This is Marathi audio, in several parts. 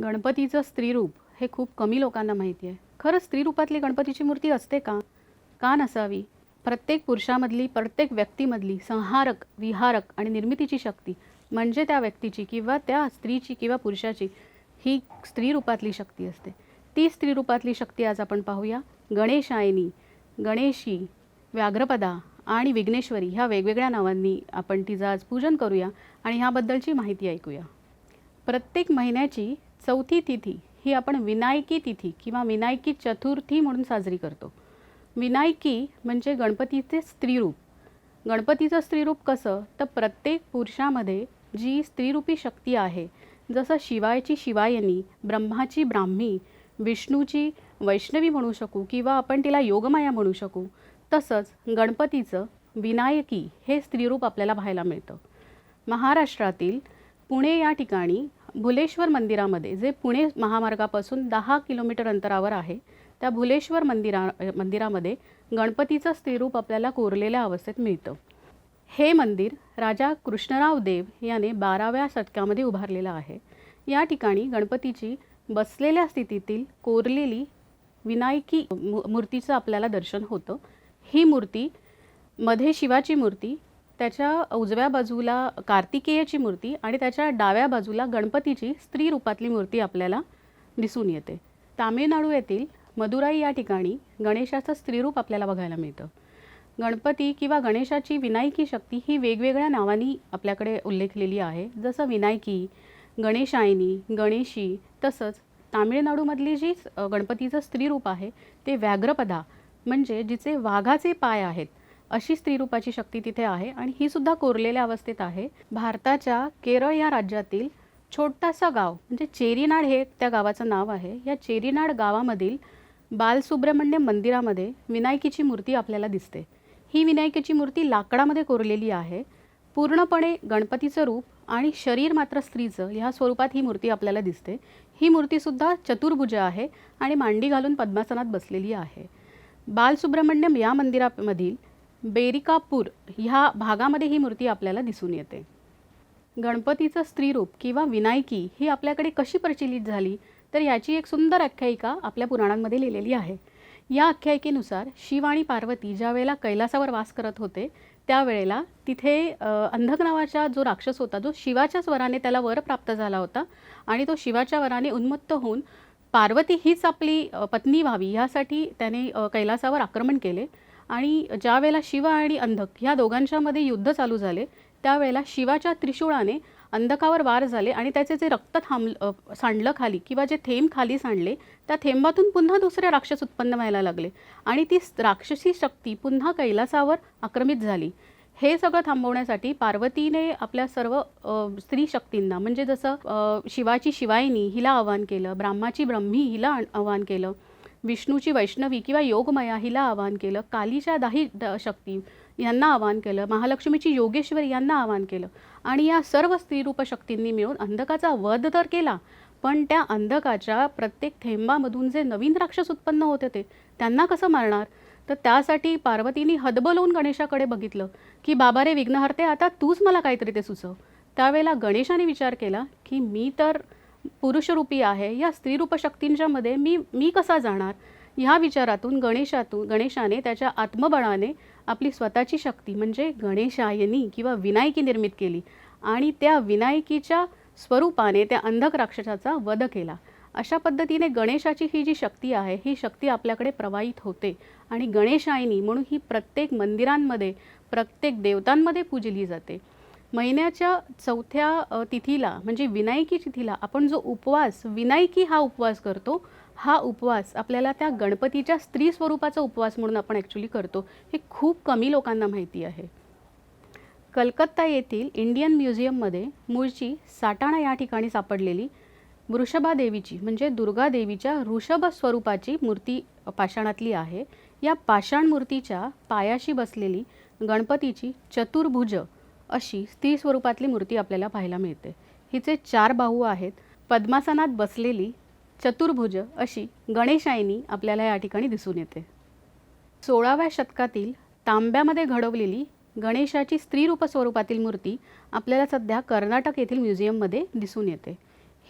गणपतीचं स्त्रीरूप हे खूप कमी लोकांना माहिती आहे. खरंच स्त्रीरूपातली गणपतीची मूर्ती असते का? का नसावी? प्रत्येक पुरुषामधली, प्रत्येक व्यक्तीमधली संहारक, विहारक आणि निर्मितीची शक्ती म्हणजे त्या व्यक्तीची किंवा त्या स्त्रीची किंवा पुरुषाची ही स्त्रीरूपातली शक्ती असते. ती स्त्रीरूपातली शक्ती आज आपण पाहूया. गणेशायनी, गणेशी, व्याघ्रपदा आणि विघ्नेश्वरी ह्या वेगवेगळ्या नावांनी आपण तिचं आज पूजन करूया आणि ह्याबद्दलची माहिती ऐकूया. प्रत्येक महिन्याची चौथी तिथी ही आपण विनायकी तिथी किंवा विनायकी चतुर्थी म्हणून साजरी करतो. विनायकी म्हणजे गणपतीचे स्त्रीरूप. गणपतीचं स्त्रीरूप कसं तर प्रत्येक पुरुषामध्ये जी स्त्रीरूपी शक्ती आहे, जसं शिवाची शिवायनी, ब्रह्माची ब्राह्मी, विष्णूची वैष्णवी म्हणू शकू किंवा आपण तिला योगमाया म्हणू शकू, तसंच गणपतीचं विनायकी हे स्त्रीरूप आपल्याला पाहायला मिळतं. महाराष्ट्रातील पुणे या ठिकाणी भुलेश्वर मंदिरामध्ये, जे पुणे महामार्गापासून 10 किलोमीटर अंतरावर आहे, त्या भुलेश्वर मंदिरामध्ये गणपतीचं स्त्रीरूप आपल्याला कोरलेल्या अवस्थेत मिळतं. हे मंदिर राजा कृष्णराव देव याने 12व्या शतकामध्ये उभारलेलं आहे. या ठिकाणी गणपतीची बसलेल्या स्थितीतील कोरलेली विनायकी मूर्तीचं आपल्याला दर्शन होतं. ही मूर्ती मध्ये शिवाची मूर्ती, त्याच्या उजव्या बाजूला कार्तिकेयाची मूर्ती आणि त्याच्या डाव्या बाजूला गणपतीची स्त्री रूपातली मूर्ती आपल्याला दिसून येते. तामिळनाडू येथील मदुराई या ठिकाणी गणेशाचं स्त्रीरूप आपल्याला बघायला मिळतं. गणपती किंवा गणेशाची विनायकी शक्ती ही वेगवेगळ्या नावांनी आपल्याकडे उल्लेखलेली आहे, जसं विनायकी, गणेशायनी, गणेशी. तसंच तामिळनाडूमधली जी गणपतीचं स्त्रीरूप आहे ते व्याघ्रपदा म्हणजे जिचे वाघाचे पाय आहेत अशी स्त्रीरूपाची शक्ती तिथे आहे आणि ही सुद्धा कोरलेल्या अवस्थेत आहे. भारताच्या केरळ या राज्यातील छोटासा गाव म्हणजे चेरीनाड हे त्या गावाचं नाव आहे. या चेरीनाड गावामधील बालसुब्रह्मण्य मंदिरामध्ये विनायकीची मूर्ती आपल्याला दिसते. ही विनायकीची मूर्ती लाकडामध्ये कोरलेली आहे. पूर्णपणे गणपतीचं रूप आणि शरीर मात्र स्त्रीचं ह्या स्वरूपात ही मूर्ती आपल्याला दिसते. ही मूर्तीसुद्धा चतुर्भुज आहे आणि मांडी घालून पद्मासनात बसलेली आहे. बालसुब्रह्मण्यम या मंदिरामधील बेरिकापूर ह्या भागामध्ये ही मूर्ती आपल्याला दिसून येते. गणपतीचं स्त्रीरूप किंवा विनायकी ही आपल्याकडे कशी प्रचलित झाली तर याची एक सुंदर आख्यायिका आपल्या पुराणांमध्ये लिहिलेली आहे. या आख्यायिकेनुसार शिव आणि पार्वती ज्या वेळेला कैलासावर वास करत होते त्यावेळेला तिथे अंधक नावाचा जो राक्षस होता, जो शिवाच्याच वराने त्याला वर प्राप्त झाला होता आणि तो शिवाच्या वराने उन्मत्त होऊन पार्वती हीच आपली पत्नी व्हावी यासाठी त्याने कैलासावर आक्रमण केले. आणि ज्या वेळेला शिव आणि अंधक ह्या दोघांच्यामध्ये युद्ध चालू झाले त्यावेळेला शिवाच्या त्रिशूळाने अंधकावर वार झाले आणि त्याचे जे रक्त सांडलं खाली किंवा जे थेंब खाली सांडले त्या थेंबातून पुन्हा दुसरे राक्षस उत्पन्न व्हायला लागले आणि ती राक्षसी शक्ती पुन्हा कैलासावर आक्रमित झाली. हे सगळं थांबवण्यासाठी पार्वतीने आपल्या सर्व स्त्री शक्तींना म्हणजे जसं शिवाची शिवायनी हिला आवाहन केलं, ब्रह्माची ब्रह्मी हिला आवाहन केलं, विष्णूची वैष्णवी किंवा योगमया हिला आवाहन केलं, कालीच्या दाही शक्ती यांना आवाहन केलं, महालक्ष्मीची योगेश्वरी यांना आवाहन केलं आणि या सर्व स्त्रीरूप शक्तींनी मिळून अंधकाचा वध तर केला, पण त्या अंधकाच्या प्रत्येक थेंबामधून जे नवीन राक्षस उत्पन्न होते ते त्यांना कसं मारणार. तर त्यासाठी पार्वतीने हदबलवून गणेशाकडे बघितलं की बाबा रे विघ्नहर्ते, आता तूच मला काहीतरी ते सुचव. त्यावेळेला गणेशाने विचार केला की मी तर पुरुषरूपी आहे, या स्त्रीरूप शक्तींच्या मध्ये मी कसा जाणार. ह्या विचारातून गणेशाने त्याच्या आत्मबळाने आपली स्वतःची शक्ती म्हणजे गणेशायनी किंवा विनायकी निर्मित केली आणि त्या विनायकीच्या स्वरूपाने त्या अंधक राक्षसाचा वध केला. अशा पद्धतीने गणेशाची ही जी शक्ती आहे ही शक्ती आपल्याकडे प्रवाहित होते आणि गणेशायनी म्हणून ही प्रत्येक मंदिरांमध्ये प्रत्येक देवतांमध्ये पूजली जाते. महिन्याच्या चौथ्या तिथीला म्हणजे विनायकी तिथीला आपण जो उपवास विनायकी हा उपवास करतो, हा उपवास आपल्याला त्या गणपतीच्या स्त्री स्वरूपाचा उपवास म्हणून आपण ॲक्च्युली करतो. हे खूप कमी लोकांना माहिती आहे. कलकत्ता येथील इंडियन म्युझियममध्ये मूळची साटाणा या ठिकाणी सापडलेली वृषभादेवीची म्हणजे दुर्गा देवीच्या ऋषभ स्वरूपाची मूर्ती पाषाणातली आहे. या पाषाण मूर्तीच्या पायाशी बसलेली गणपतीची चतुर्भुज अशी स्त्री स्वरूपातली मूर्ती आपल्याला पाहायला मिळते. हिचे 4 बाहू आहेत. पद्मासनात बसलेली चतुर्भुज अशी गणेशायनी आपल्याला या ठिकाणी दिसून येते. 16व्या शतकातील तांब्यामध्ये घडवलेली गणेशाची स्त्रीरूप स्वरूपातील मूर्ती आपल्याला सध्या कर्नाटक येथील म्युझियममध्ये दिसून येते.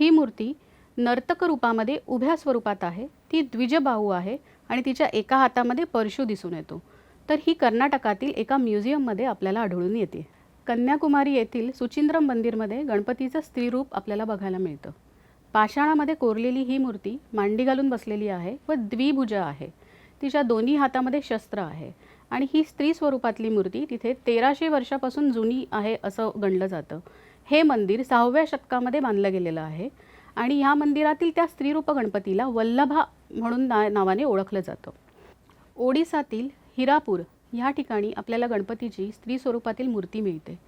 ही मूर्ती नर्तक रूपामध्ये उभ्या स्वरूपात आहे, ती द्विजबाहू आहे आणि तिच्या एका हातामध्ये परशू दिसून येतो. तर ही कर्नाटकातील एका म्युझियममध्ये आपल्याला आढळून येते. कन्याकुमारी येथील सुचिंद्रम मंदिरमध्ये गणपतीचं स्त्रीरूप आपल्याला बघायला मिळतं. पाषाणामध्ये कोरलेली ही मूर्ती मांडी घालून बसलेली आहे व द्विभुज आहे. तिच्या दोन्ही हातामध्ये शस्त्र आहे आणि ही स्त्री स्वरूपातली मूर्ती तिथे 1300 वर्षापासून जुनी आहे असं गणलं जातं. हे मंदिर 6व्या शतकामध्ये बांधलं गेलेलं आहे आणि ह्या मंदिरातील त्या स्त्रीरूप गणपतीला वल्लभा म्हणून नावाने ओळखलं जातं. ओडिसातील हिरापूर ह्या ठिकाणी आपल्याला गणपतीची स्त्री स्वरूपातील मूर्ती मिळते.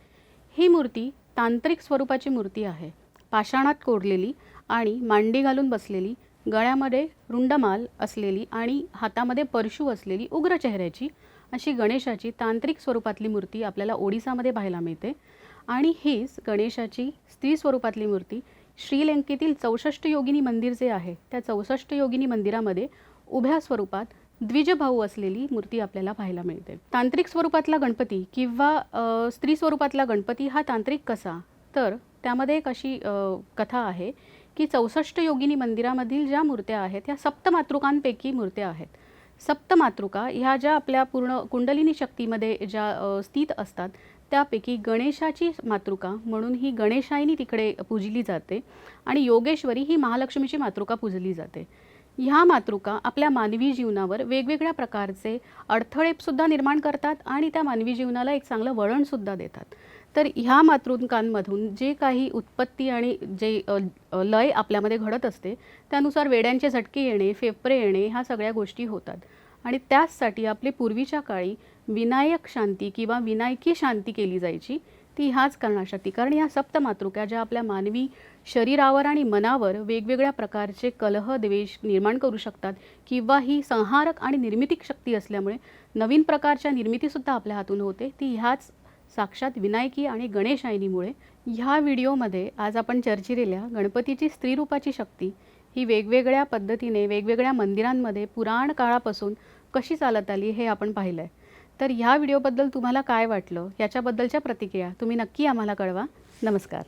ही मूर्ती तांत्रिक स्वरूपाची मूर्ती आहे. पाषाणात कोरलेली आणि मांडी घालून बसलेली, गळ्यामध्ये रुंडमाल असलेली आणि हातामध्ये परशू असलेली उग्र चेहऱ्याची अशी गणेशाची तांत्रिक स्वरूपातली मूर्ती आपल्याला ओडिसामध्ये पाहायला मिळते. आणि हीच गणेशाची स्त्री स्वरूपातली मूर्ती श्रीलंकेतील 64 योगिनी मंदिर जे आहे त्या 64 योगिनी मंदिरामध्ये उभ्या स्वरूपात द्विजभाऊ असलेली मूर्ती आपल्याला पाहायला मिळते. तांत्रिक स्वरूपातला गणपती किंवा स्त्री स्वरूपातला गणपती हा तांत्रिक कसा, तर त्यामध्ये एक अशी कथा आहे की 64 योगिनी मंदिरामधील ज्या मूर्त्या आहेत ह्या सप्तमातृकांपैकी मूर्त्या आहेत. सप्तमातृका ह्या ज्या आपल्या पूर्ण कुंडलिनी शक्तीमध्ये ज्या स्थित असतात त्यापैकी गणेशाची मातृका म्हणून ही गणेशायनी तिकडे पूजली जाते आणि योगेश्वरी ही महालक्ष्मीची मातृका पूजली जाते. ह्या मातृका आपल्या मानवी जीवनावर वेगवेगळ्या प्रकारचे अडथळेसुद्धा निर्माण करतात आणि त्या मानवी जीवनाला एक चांगलं वळणसुद्धा देतात. तर ह्या मातृकांमधून जे काही उत्पत्ती आणि जे लय आपल्यामध्ये घडत असते त्यानुसार वेड्यांचे झटके येणे, फेफरे येणे ह्या सगळ्या गोष्टी होतात आणि त्याचसाठी आपले पूर्वीच्या काळी विनायक शांती किंवा विनायकी शांती केली जायची ती ह्याच कारणासाठी. कारण ह्या सप्तमातृका ज्या आपल्या मानवी शरीरावर आणि मनावर वेगवेगळ्या प्रकारचे कलह द्वेष निर्माण करू शकतात किंवा ही संहारक आणि निर्मितीक शक्ती असल्यामुळे नवीन प्रकारच्या निर्मितीसुद्धा आपल्या हातून होते ती ह्याच साक्षात विनायकी आणि गणेशायनीमुळे. ह्या व्हिडिओमध्ये आज आपण चर्चिलेल्या गणपतीची स्त्रीरूपाची शक्ती ही वेगवेगळ्या पद्धतीने वेगवेगळ्या मंदिरांमध्ये पुराण काळापासून कशी चालत आली हे आपण पाहिलं आहे. तर ह्या व्हिडिओबद्दल तुम्हाला काय वाटलं याच्याबद्दलच्या प्रतिक्रिया तुम्ही नक्की आम्हाला कळवा. नमस्कार.